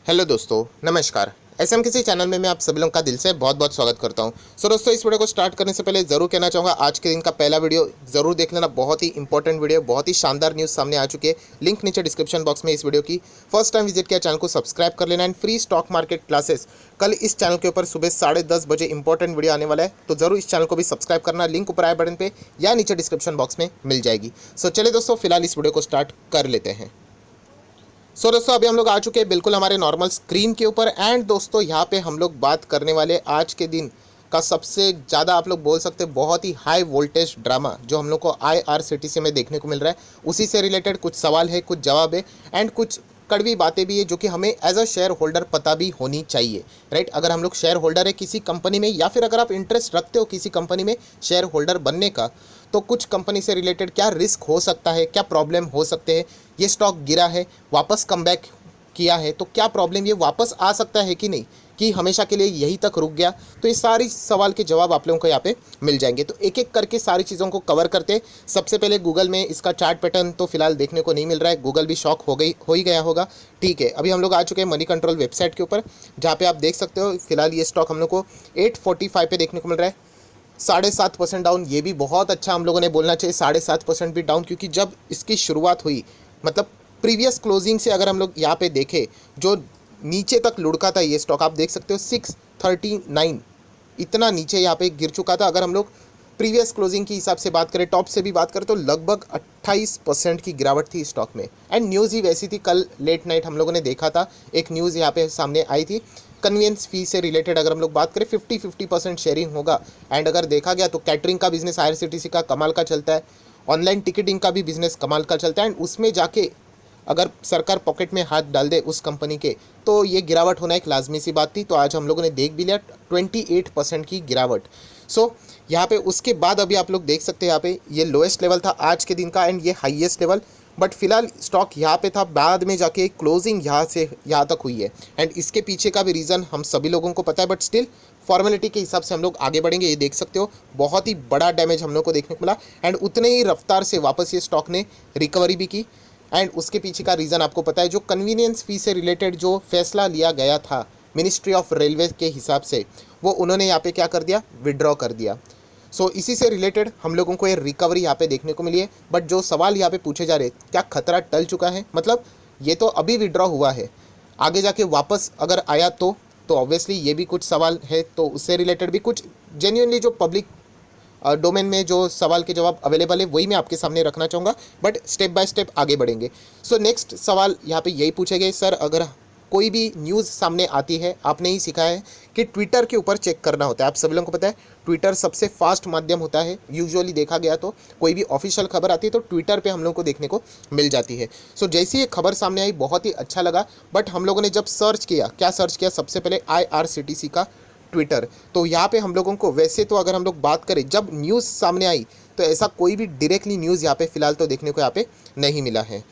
Hello दोस्तों, नमस्कार। SM किसी चैनल में मैं आप सभी लोगों का दिल से बहुत बहुत स्वागत करता हूं। दोस्तों, इस वीडियो को स्टार्ट करने से पहले ज़रूर कहना चाहूँगा, आज के दिन का पहला वीडियो ज़रूर देख लेना। बहुत ही इंपॉर्टेंट वीडियो, बहुत ही शानदार न्यूज़ सामने आ चुकी है। लिंक नीचे डिस्क्रिप्शन बॉक्स में इस वीडियो की। फर्स्ट टाइम विजिट किया चैनल को सब्सक्राइब कर लेना। And free stock market classes कल इस चैनल के ऊपर सुबह 10:30 बजे इंपॉर्टेंट वीडियो आने वाला है, तो ज़रूर इस चैनल को भी सब्सक्राइब करना। लिंक ऊपर आए बटन पर या नीचे डिस्क्रिप्शन बॉक्स में मिल जाएगी। सो चलिए दोस्तों, फिलहाल इस वीडियो को स्टार्ट कर लेते हैं। दोस्तों, अभी हम लोग आ चुके हैं बिल्कुल हमारे नॉर्मल स्क्रीन के ऊपर। एंड दोस्तों, यहाँ पे हम लोग बात करने वाले आज के दिन का सबसे ज़्यादा आप लोग बोल सकते हैं बहुत ही हाई वोल्टेज ड्रामा जो हम लोग को IRCTC में देखने को मिल रहा है। उसी से रिलेटेड कुछ सवाल है, कुछ जवाब है एंड कुछ कड़वी बातें भी है जो कि हमें एज अ शेयर होल्डर पता भी होनी चाहिए, राइट। अगर हम लोग शेयर होल्डर है किसी कंपनी में, या फिर अगर आप इंटरेस्ट रखते हो किसी कंपनी में शेयर होल्डर बनने का, तो कुछ कंपनी से रिलेटेड क्या रिस्क हो सकता है, क्या प्रॉब्लम हो सकते हैं। ये स्टॉक गिरा है, वापस कमबैक किया है, तो क्या प्रॉब्लम, ये वापस आ सकता है कि नहीं, कि हमेशा के लिए यहीं तक रुक गया। तो ये सारी सवाल के जवाब आप लोगों को यहाँ पे मिल जाएंगे। तो एक एक करके सारी चीज़ों को कवर करते। सबसे पहले गूगल में इसका चार्ट पैटर्न तो फिलहाल देखने को नहीं मिल रहा है, गूगल भी शॉक हो ही गया होगा। ठीक है, अभी हम लोग आ चुके हैं मनी कंट्रोल वेबसाइट के ऊपर, जहाँ पे आप देख सकते हो फिलहाल ये स्टॉक हम लोग को 845 पे देखने को मिल रहा है। 7.5% डाउन, ये भी बहुत अच्छा हम लोगों ने बोलना चाहिए। 7.5% भी डाउन, क्योंकि जब इसकी शुरुआत हुई, मतलब प्रीवियस क्लोजिंग से अगर हम लोग यहाँ पे देखें, जो नीचे तक लुढ़का था ये स्टॉक, आप देख सकते हो 639 इतना नीचे यहाँ पे गिर चुका था। अगर हम लोग प्रीवियस क्लोजिंग के हिसाब से बात करें, टॉप से भी बात करें, तो लगभग 28% की गिरावट थी स्टॉक में। एंड न्यूज़ ही वैसी थी, कल लेट नाइट हम लोगों ने देखा था, एक न्यूज़ यहाँ पे सामने आई थी कन्वीनियंस फी से रिलेटेड। अगर हम लोग बात करें 50-50% शेयरिंग होगा। एंड अगर देखा गया तो कैटरिंग का बिजनेस IRCTC का कमाल का चलता है, ऑनलाइन टिकटिंग का भी बिजनेस कमाल का चलता है। एंड उसमें जाके अगर सरकार पॉकेट में हाथ डाल दे उस कंपनी के, तो ये गिरावट होना एक लाजमी सी बात थी। तो आज हम लोगों ने देख भी लिया 28% की गिरावट। सो यहाँ पे उसके बाद अभी आप लोग देख सकते हैं, यहाँ पे ये लोएस्ट लेवल था आज के दिन का एंड ये हाईएस्ट लेवल। बट फिलहाल स्टॉक यहाँ पे था, बाद में जाके क्लोजिंग यहाँ से यहाँ तक हुई है। एंड इसके पीछे का भी रीज़न हम सभी लोगों को पता है, बट स्टिल फॉर्मेलिटी के हिसाब से हम लोग आगे बढ़ेंगे। ये देख सकते हो बहुत ही बड़ा डैमेज हम लोग को देखने को मिला एंड उतने ही रफ्तार से वापस ये स्टॉक ने रिकवरी भी की। एंड उसके पीछे का रीज़न आपको पता है, जो कन्वीनियंस फी से रिलेटेड जो फैसला लिया गया था मिनिस्ट्री ऑफ रेलवे के हिसाब से, वो उन्होंने यहाँ पे क्या कर दिया, विड्रॉ कर दिया। सो इसी से रिलेटेड हम लोगों को ये रिकवरी यहाँ पे देखने को मिली है। बट जो सवाल यहाँ पे पूछे जा रहे, क्या खतरा टल चुका है, मतलब ये तो अभी विड्रॉ हुआ है, आगे जाके वापस अगर आया तो ऑब्वियसली ये भी कुछ सवाल है। तो उससे रिलेटेड भी कुछ जेन्युइनली जो पब्लिक डोमेन में जो सवाल के जवाब अवेलेबल है, वही मैं आपके सामने रखना चाहूँगा। बट स्टेप बाय स्टेप आगे बढ़ेंगे। सो नेक्स्ट सवाल यहाँ पे यही पूछे गए, सर अगर कोई भी न्यूज़ सामने आती है, आपने ही सिखाया है कि ट्विटर के ऊपर चेक करना होता है। आप सभी लोगों को पता है ट्विटर सबसे फास्ट माध्यम होता है। यूजुअली देखा गया तो कोई भी ऑफिशियल खबर आती है तो ट्विटर पे हम लोगों को देखने को मिल जाती है। सो जैसी ये खबर सामने आई बहुत ही अच्छा लगा। बट हम लोगों ने जब सर्च किया, क्या सर्च किया, सबसे पहले IRCTC का ट्विटर। तो यहाँ पे हम लोगों को, वैसे तो अगर हम लोग बात करें जब न्यूज़ सामने आई, तो ऐसा कोई भी डायरेक्टली न्यूज़ यहाँ पे फिलहाल तो देखने को यहाँ पे नहीं मिला है।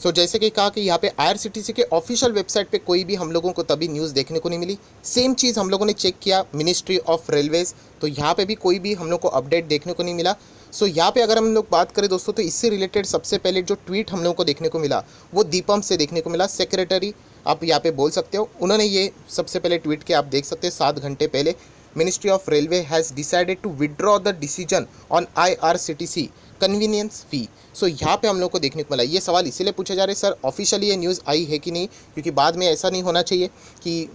जैसे कि कहा कि यहाँ पे IRCTC के ऑफिशियल वेबसाइट पे कोई भी हम लोगों को तभी न्यूज़ देखने को नहीं मिली। सेम चीज़ हम लोगों ने चेक किया मिनिस्ट्री ऑफ रेलवेज़, तो यहाँ पे भी कोई भी हम लोग को अपडेट देखने को नहीं मिला। यहाँ पे अगर हम लोग बात करें दोस्तों, तो इससे रिलेटेड सबसे पहले जो ट्वीट हम लोगों को देखने को मिला वो दीपम से देखने को मिला, सेक्रेटरी आप यहाँ पे बोल सकते हो। उन्होंने ये सबसे पहले ट्वीट किया, आप देख सकते हैं 7 घंटे पहले, ministry of railway has decided to withdraw the decision on IRCTC convenience fee. यहाँ पे हम लोग को देखने को मिला। ये सवाल इसीलिए पूछे जा रहे हैं, सर ऑफिशियली ये न्यूज़ आई है कि नहीं, क्योंकि बाद में ऐसा नहीं होना चाहिए कि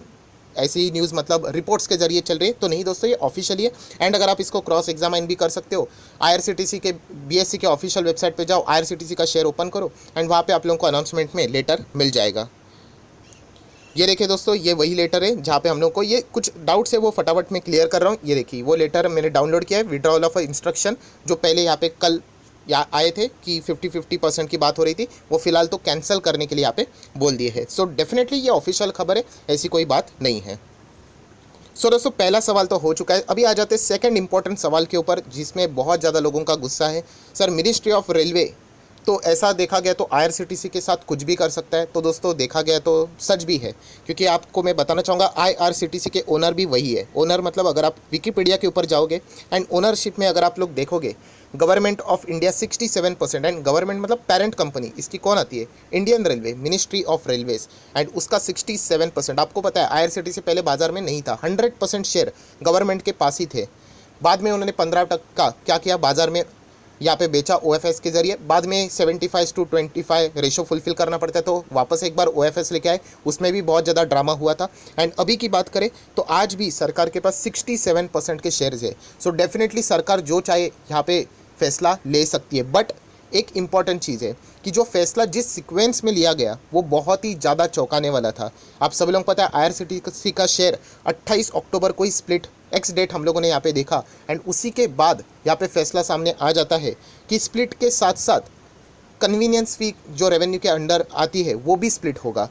ऐसी न्यूज़ मतलब रिपोर्ट्स के जरिए चल रही है। तो नहीं दोस्तों, ये ऑफिशियली है। एंड अगर आप इसको क्रॉस एग्जामाइन भी कर सकते हो, IRCTC के BSE के ऑफिशियल वेबसाइट पे जाओ, IRCTC का शेयर ओपन करो एंड वहाँ पे आप लोगों को अनाउंसमेंट में लेटर मिल जाएगा। ये देखिए दोस्तों, ये वही लेटर है जहाँ पे हम लोग को ये कुछ डाउट्स है वो फटाफट मैं क्लियर कर रहा हूँ। ये देखिए वो लेटर मैंने डाउनलोड किया है, विड्रॉल ऑफ इंस्ट्रक्शन, जो पहले यहाँ पे कल या आए थे कि 50-50% की बात हो रही थी, वो फिलहाल तो कैंसिल करने के लिए यहाँ पे बोल दिए हैं। डेफिनेटली ये ऑफिशियल खबर है, ऐसी कोई बात नहीं है। दोस्तों, पहला सवाल तो हो चुका है। अभी आ जाते हैं सेकंड इंपॉर्टेंट सवाल के ऊपर, जिसमें बहुत ज़्यादा लोगों का गुस्सा है। सर मिनिस्ट्री ऑफ रेलवे, तो ऐसा देखा गया तो IRCTC के साथ कुछ भी कर सकता है। तो दोस्तों देखा गया तो सच भी है, क्योंकि आपको मैं बताना चाहूँगा IRCTC के ओनर भी वही है। ओनर मतलब अगर आप विकीपीडिया के ऊपर जाओगे एंड ओनरशिप में अगर आप लोग देखोगे, government of India 67%, and government मतलब पेरेंट कंपनी इसकी कौन आती है, Indian railway, ministry of railways, and उसका 67%। आपको पता है आईआरसीटीसी पहले बाजार में नहीं था, 100% शेयर गवर्नमेंट के पास ही थे। बाद में उन्होंने 15% क्या किया, बाजार में यहाँ पे बेचा ओएफएस के जरिए। बाद में 75:25 रेशो फुलफिल करना पड़ता है, तो वापस एक बार ओएफएस लेके आए, उसमें भी बहुत ज़्यादा ड्रामा हुआ था। एंड अभी की बात करें तो आज भी सरकार के पास 67% के शेयर्स है। सो डेफिनेटली सरकार जो चाहे यहाँ पे फैसला ले सकती है। बट एक इम्पॉर्टेंट चीज़ है कि जो फैसला जिस सीक्वेंस में लिया गया वो बहुत ही ज़्यादा चौंकाने वाला था। आप सभी लोगों को पता है आईआरसीटीसी का शेयर 28 अक्टूबर को ही स्प्लिट एक्स डेट हम लोगों ने यहाँ पे देखा, एंड उसी के बाद यहाँ पे फैसला सामने आ जाता है कि स्प्लिट के साथ साथ कन्वीनियंस फी जो रेवेन्यू के अंडर आती है वो भी स्प्लिट होगा,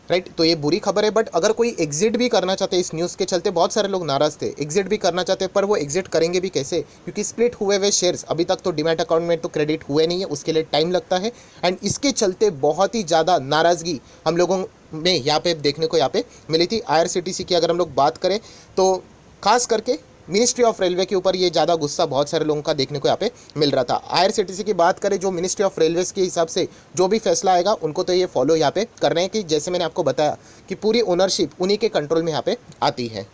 राइट। तो ये बुरी खबर है। बट अगर कोई एग्जिट भी करना चाहते हैं इस न्यूज़ के चलते, बहुत सारे लोग नाराज़ थे, एग्जिट भी करना चाहते हैं, पर वो एग्जिट करेंगे भी कैसे, क्योंकि स्प्लिट हुए हुए शेयर्स अभी तक तो डीमैट अकाउंट में तो क्रेडिट हुए नहीं है, उसके लिए टाइम लगता है। एंड इसके चलते बहुत ही ज़्यादा नाराज़गी हम लोगों में यहाँ पे देखने को यहाँ पे मिली थी। आईआरसीटीसी की अगर हम लोग बात करें तो खास करके मिनिस्ट्री ऑफ रेलवे के ऊपर ये ज़्यादा गुस्सा बहुत सारे लोगों का देखने को यहाँ पे मिल रहा था। आईआरसीटीसी की बात करें, जो मिनिस्ट्री ऑफ रेलवेज के हिसाब से जो भी फैसला आएगा उनको तो ये फॉलो यहाँ पे करना है, कि जैसे मैंने आपको बताया कि पूरी ओनरशिप उन्हीं के कंट्रोल में यहाँ पे आती है।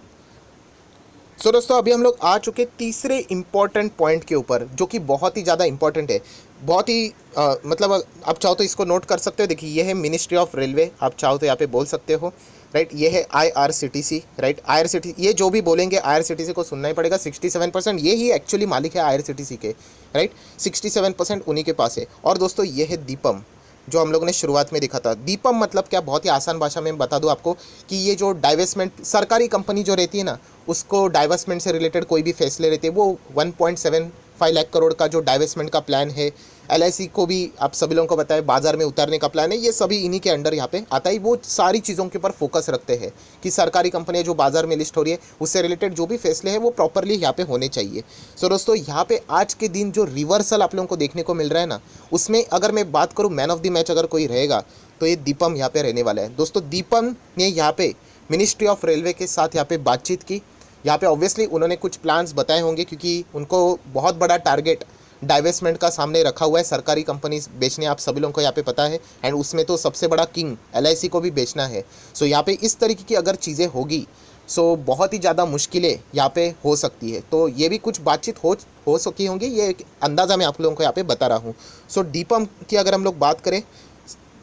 सो दोस्तों अभी हम लोग आ चुके तीसरे इंपॉर्टेंट पॉइंट के ऊपर, जो कि बहुत ही ज़्यादा इंपॉर्टेंट है, बहुत ही मतलब आप चाहो तो इसको नोट कर सकते हो। देखिए ये है मिनिस्ट्री ऑफ रेलवे, आप चाहो तो यहाँ पे बोल सकते हो, राइट। ये है आईआरसीटीसी, राइट। आईआरसीटीसी ये जो भी बोलेंगे आईआरसीटीसी को सुनना ही पड़ेगा। 67% ये ही एक्चुअली मालिक है आईआरसीटीसी के, राइट। 67% उन्हीं के पास है। और दोस्तों ये है दीपम, जो हम लोगों ने शुरुआत में देखा था। दीपम मतलब क्या, बहुत ही आसान भाषा में बता दूं आपको कि ये जो डाइवेस्टमेंट, सरकारी कंपनी जो रहती है ना, उसको डाइवेस्टमेंट से रिलेटेड कोई भी फैसले रहते हैं, वो 1.75 लाख करोड़ का जो डाइवेस्टमेंट का प्लान है, एलआईसी को भी आप सभी लोगों को बताया बाजार में उतारने का प्लान है, ये सभी इन्हीं के अंडर यहाँ पे आता है। वो सारी चीज़ों के ऊपर फोकस रखते हैं कि सरकारी कंपनियां जो बाजार में लिस्ट हो रही है उससे रिलेटेड जो भी फैसले हैं वो प्रॉपरली यहाँ पे होने चाहिए। सो दोस्तों यहाँ पे आज के दिन जो रिवर्सल आप लोगों को देखने को मिल रहा है ना, उसमें अगर मैं बात करूँ मैन ऑफ द मैच अगर कोई रहेगा तो ये दीपम यहाँ पे रहने वाला है। दोस्तों दीपम ने यहाँ पे मिनिस्ट्री ऑफ रेलवे के साथ यहाँ पे बातचीत की। यहाँ पे ऑब्वियसली उन्होंने कुछ प्लान्स बताए होंगे, क्योंकि उनको बहुत बड़ा टारगेट डाइवेस्टमेंट का सामने रखा हुआ है, सरकारी कंपनीज बेचने आप सभी लोगों को यहाँ पे पता है। एंड उसमें तो सबसे बड़ा किंग एलआईसी को भी बेचना है। सो यहाँ पे इस तरीके की अगर चीज़ें होगी सो बहुत ही ज़्यादा मुश्किलें यहाँ पे हो सकती है। तो ये भी कुछ बातचीत हो सकी होंगी, ये एक अंदाज़ा मैं आप लोगों को यहाँ पे बता रहा हूँ। सो दीपम की अगर हम लोग बात करें,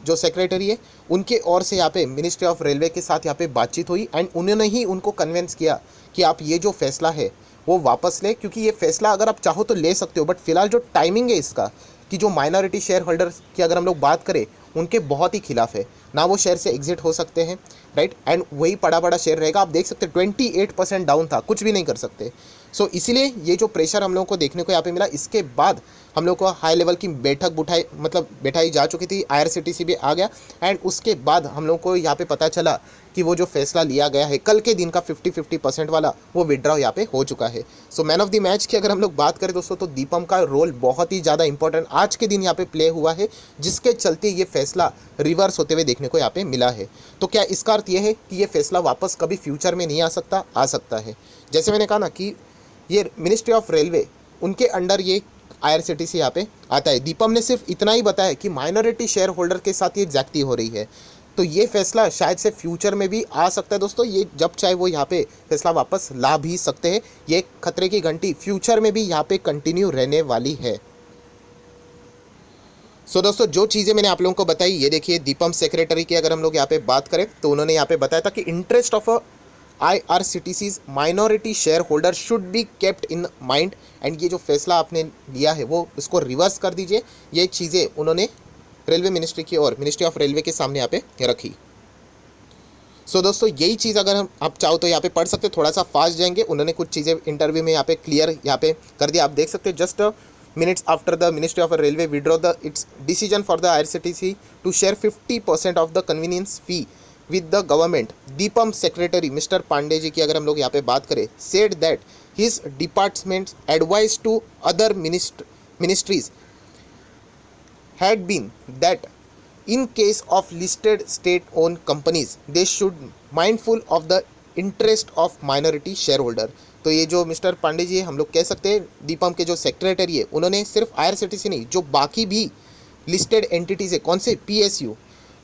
जो सेक्रेटरी है उनके ओर से यहाँ पे मिनिस्ट्री ऑफ रेलवे के साथ यहाँ पे बातचीत हुई, एंड उन्होंने ही उनको कन्विंस किया कि आप ये जो फैसला है वो वापस ले, क्योंकि ये फैसला अगर आप चाहो तो ले सकते हो, बट फिलहाल जो टाइमिंग है इसका, कि जो माइनॉरिटी शेयर होल्डर्स की अगर हम लोग बात करें उनके बहुत ही खिलाफ है ना, वो शेयर से एग्जिट हो सकते हैं, राइट। एंड वही बड़ा शेयर रहेगा। आप देख सकते हैं 28% डाउन था, कुछ भी नहीं कर सकते। सो इसीलिए ये जो प्रेशर हम लोगों को देखने को यहाँ पे मिला, इसके बाद हम लोग को हाई लेवल की बैठक बैठाई जा चुकी थी, आईआरसीटीसी भी आ गया, एंड उसके बाद हम लोग को यहाँ पे पता चला कि वो जो फैसला लिया गया है कल के दिन का 50-50% वाला, वो विड्रॉ यहाँ पे हो चुका है। So man of the match की अगर हम लोग बात करें दोस्तों, तो दीपम का रोल बहुत ही ज़्यादा इंपॉर्टेंट आज के दिन यहाँ पे प्ले हुआ है, जिसके चलते ये फैसला रिवर्स होते हुए देखने को यहाँ पे मिला है। तो क्या इसका अर्थ ये है कि ये फैसला वापस कभी फ्यूचर में नहीं आ सकता है। जैसे मैंने कहा ना कि ये मिनिस्ट्री ऑफ रेलवे उनके अंडर ये आईआरसीटीसी यहाँ पे आता है। दीपम ने सिर्फ इतना ही बताया कि माइनॉरिटी शेयर होल्डर के साथ ये ज्यादती हो रही है, तो ये फैसला शायद से फ्यूचर में भी आ सकता है दोस्तों। ये जब चाहे वो यहाँ पे फैसला वापस ला भी सकते हैं। ये खतरे की घंटी फ्यूचर में भी यहाँ पे कंटिन्यू रहने वाली है। सो दोस्तों जो चीज़ें मैंने आप लोगों को बताई, ये देखिए दीपम सेक्रेटरी की अगर हम लोग यहाँ पे बात करें तो उन्होंने यहाँ पे बताया था कि interest of IRCTC's minority share holder should be kept in mind, and ये जो फैसला आपने लिया है वो इसको रिवर्स कर दीजिए। ये चीज़ें उन्होंने रेलवे मिनिस्ट्री की और मिनिस्ट्री ऑफ रेलवे के सामने यहाँ पे रखी। सो दोस्तों यही चीज़ अगर हम आप चाहो तो यहाँ पे पढ़ सकते, थोड़ा सा फास्ट जाएंगे। उन्होंने कुछ चीज़ें इंटरव्यू में यहाँ पे क्लियर यहाँ पे कर दिया, आप देख सकते हैं। Just minutes after the Ministry of Railway withdraw its decision for the IRCTC to share 50% of the convenience fee with the government, DIPAM secretary mister Pandey ji की अगर हम लोग यहाँ पे बात करें, said that his department's advice to other ministries had been that in case of listed state-owned companies, they should mindful of the interest of minority shareholder। तो ये जो मिस्टर पांडे जी है, हम लोग कह सकते हैं दीपम के जो सेक्रेटरी है, उन्होंने सिर्फ आईआरसीटीसी नहीं, जो बाकी भी लिस्टेड एंटिटीज़ है, कौन से पीएसयू,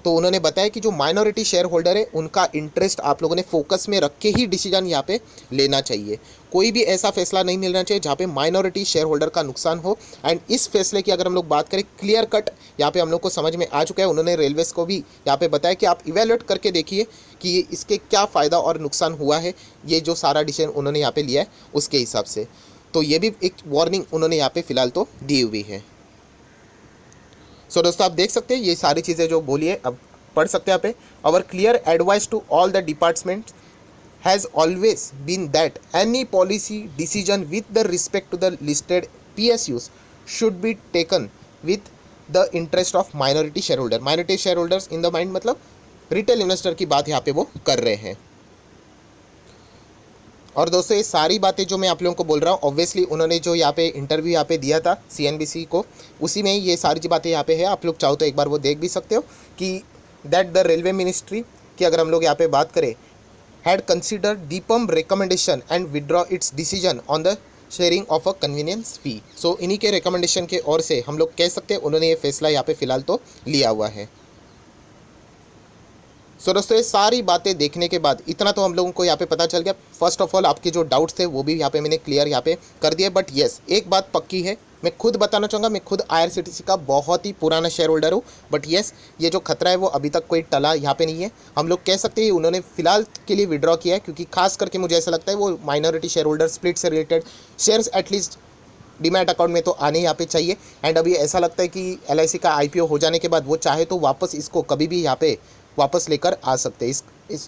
तो उन्होंने बताया कि जो माइनॉरिटी शेयर होल्डर है उनका इंटरेस्ट आप लोगों ने फोकस में रख के ही डिसीजन यहाँ पे लेना चाहिए। कोई भी ऐसा फैसला नहीं लेना चाहिए जहाँ पे माइनॉरिटी शेयर होल्डर का नुकसान हो। एंड इस फैसले की अगर हम लोग बात करें, क्लियर कट यहाँ पे हम लोग को समझ में आ चुका है। उन्होंने रेलवेज़ को भी यहाँ पे बताया कि आप इवेल्युएट करके देखिए कि इसके क्या फ़ायदा और नुकसान हुआ है, ये जो सारा डिसीजन उन्होंने यहाँ पे लिया है उसके हिसाब से। तो ये भी एक वार्निंग उन्होंने यहाँ पे फ़िलहाल तो दी हुई है। सो दोस्तों, आप देख सकते हैं ये सारी चीज़ें जो बोली है, अब पढ़ सकते हैं यहाँ पे। Our clear advice to all the departments has always been that any policy decision with the respect to the listed PSUs should be taken with the interest of minority share holder. Minority share holders in the mind मतलब retail investor की बात यहाँ पे वो कर रहे हैं। और दोस्तों, ये सारी बातें जो मैं आप लोगों को बोल रहा हूँ, ऑब्वियसली उन्होंने जो यहाँ पे इंटरव्यू यहाँ पे दिया था CNBC को, उसी में ये सारी बातें यहाँ पे है। आप लोग चाहो तो एक बार वो देख भी सकते हो कि दैट द रेलवे मिनिस्ट्री की अगर हम लोग यहाँ पे बात करें, had consider DIPAM recommendation and withdraw its decision on the sharing of a convenience fee. So इन्हीं के रिकमेंडेशन के ओर से हम लोग कह सकते हैं उन्होंने ये फैसला यहाँ पे फिलहाल तो लिया हुआ है। सो दोस्तों, ये सारी बातें देखने के बाद इतना तो हम लोगों को यहाँ पे पता चल गया। फर्स्ट ऑफ ऑल, आपके जो डाउट्स थे वो भी यहाँ पे मैंने क्लियर यहाँ पे कर दिए। बट येस, एक बात पक्की है, मैं खुद बताना चाहूँगा, मैं खुद IRCTC का बहुत ही पुराना शेयर होल्डर हूँ। बट येस, ये जो खतरा है वो अभी तक कोई टला यहाँ पे नहीं है। हम लोग कह सकते हैं उन्होंने फिलहाल के लिए विड्रॉ किया है, क्योंकि खास करके मुझे ऐसा लगता है वो माइनॉरिटी शेयर होल्डर स्प्लिट से related shares at least demat account में तो आने यहाँ पे चाहिए। एंड अभी ऐसा लगता है कि LIC का IPO हो जाने के बाद वो चाहे तो वापस इसको कभी भी यहाँ पे वापस लेकर आ सकते हैं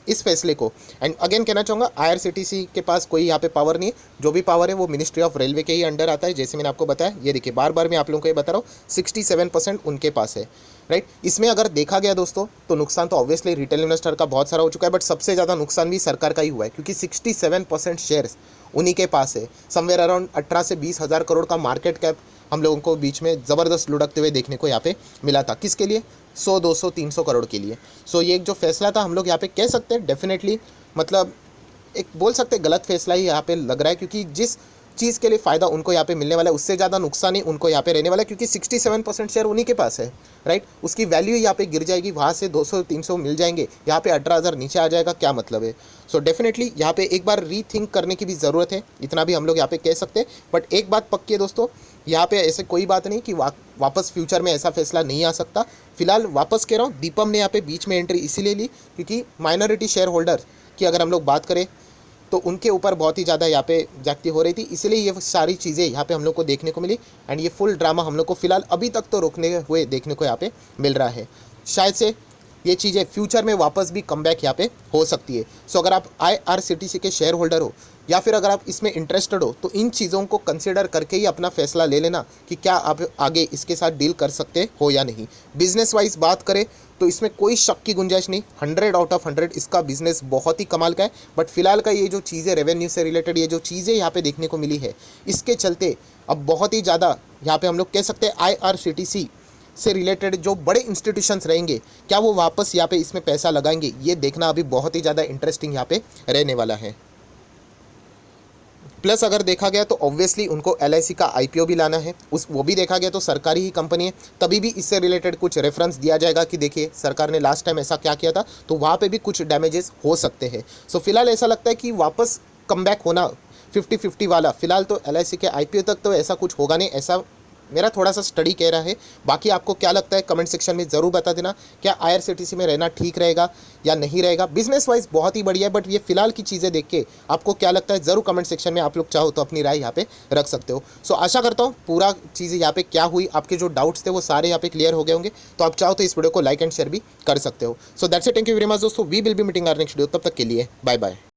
इस फैसले को। एंड अगेन कहना चाहूँगा, IRCTC के पास कोई यहाँ पे पावर नहीं है। जो भी पावर है वो मिनिस्ट्री ऑफ रेलवे के ही अंडर आता है। जैसे मैंने आपको बताया, ये देखिए बार बार मैं आप लोगों को ये बता रहा हूँ, 67% उनके पास है, राइट। इसमें अगर देखा गया दोस्तों, तो नुकसान तो ऑब्वियसली रिटेल इन्वेस्टर का बहुत सारा हो चुका है, बट सबसे ज़्यादा नुकसान भी सरकार का ही हुआ है, क्योंकि 67% शेयर्स उन्हीं के पास है। समवेयर अराउंड 18 से 20 हज़ार करोड़ का मार्केट कैप हम लोगों को बीच में ज़बरदस्त लुढ़कते हुए देखने को यहाँ पे मिला था। किसके लिए? 100, 200, 300 करोड़ के लिए। सो ये एक जो फैसला था, हम लोग यहाँ पे कह सकते हैं डेफिनेटली, मतलब एक बोल सकते हैं गलत फैसला ही यहाँ पे लग रहा है, क्योंकि जिस चीज़ के लिए फ़ायदा उनको यहाँ पे मिलने वाला है, उससे ज़्यादा नुकसान ही उनको यहाँ पे रहने वाला है, क्योंकि 67% शेयर उन्हीं के पास है, राइट। उसकी वैल्यू यहाँ पे गिर जाएगी, वहाँ से 200-300 मिल जाएंगे, यहाँ पे 18,000 नीचे आ जाएगा, क्या मतलब है। सो डेफिनेटली यहाँ पे एक बार रीथिंक करने की भी ज़रूरत है, इतना भी हम लोग यहाँ पे कह सकते हैं। बट एक बात पक्की है दोस्तों, यहाँ पे ऐसे कोई बात नहीं कि वापस फ्यूचर में ऐसा फैसला नहीं आ सकता। फिलहाल वापस कह रहा हूँ, दीपम ने यहाँ पे बीच में एंट्री इसीलिए ली क्योंकि माइनॉरिटी शेयर होल्डर की अगर हम लोग बात करें तो उनके ऊपर बहुत ही ज़्यादा यहाँ पे जागती हो रही थी, इसलिए ये सारी चीज़ें यहाँ पे हम लोग को देखने को मिली। एंड ये फुल ड्रामा हम लोग को फिलहाल अभी तक तो रोकने हुए देखने को यहाँ पे मिल रहा है। शायद से ये चीज़ें फ्यूचर में वापस भी कमबैक यहाँ पे हो सकती है। सो अगर आप IRCTC के शेयर होल्डर हो या फिर अगर आप इसमें इंटरेस्टेड हो, तो इन चीज़ों को कंसिडर करके ही अपना फैसला ले लेना कि क्या आप आगे इसके साथ डील कर सकते हो या नहीं। बिजनेस वाइज बात करें तो इसमें कोई शक की गुंजाइश नहीं, 100 आउट ऑफ 100 इसका बिजनेस बहुत ही कमाल का है। बट फिलहाल का ये जो चीज़ें रेवेन्यू से रिलेटेड, ये जो चीज़ें यहाँ पे देखने को मिली है, इसके चलते अब बहुत ही ज़्यादा यहाँ पे हम लोग कह सकते हैं IRCTC से रिलेटेड जो बड़े इंस्टीट्यूशंस रहेंगे, क्या वो वापस यहाँ पे इसमें पैसा लगाएंगे, ये देखना अभी बहुत ही ज़्यादा इंटरेस्टिंग यहाँ पे रहने वाला है। प्लस अगर देखा गया तो ऑब्वियसली उनको LIC का IPO भी लाना है, वो भी देखा गया तो सरकारी ही कंपनी है, तभी भी इससे रिलेटेड कुछ रेफरेंस दिया जाएगा कि देखिए सरकार ने लास्ट टाइम ऐसा क्या किया था, तो वहाँ पे भी कुछ डैमेजेस हो सकते हैं। सो फिलहाल ऐसा लगता है कि वापस कमबैक होना 50-50 वाला, फिलहाल तो LIC के IPO तक तो ऐसा कुछ होगा नहीं, ऐसा मेरा थोड़ा सा स्टडी कह रहा है। बाकी आपको क्या लगता है कमेंट सेक्शन में ज़रूर बता देना, क्या IRCTC में रहना ठीक रहेगा या नहीं रहेगा। बिजनेस वाइज बहुत ही बढ़िया है, बट ये फिलहाल की चीज़ें देख के आपको क्या लगता है ज़रूर कमेंट सेक्शन में आप लोग चाहो तो अपनी राय यहाँ पे रख सकते हो। सो आशा करता हूँ पूरा चीज़ें यहाँ पे क्या हुई, आपके जो डाउट्स थे वो सारे यहाँ पे क्लियर हो गए होंगे। तो आप चाहो तो इस वीडियो को लाइक एंड शेयर भी कर सकते हो। So that's it, thank you very much दोस्तों, we will be meeting our next video, तब तक के लिए बाय बाय।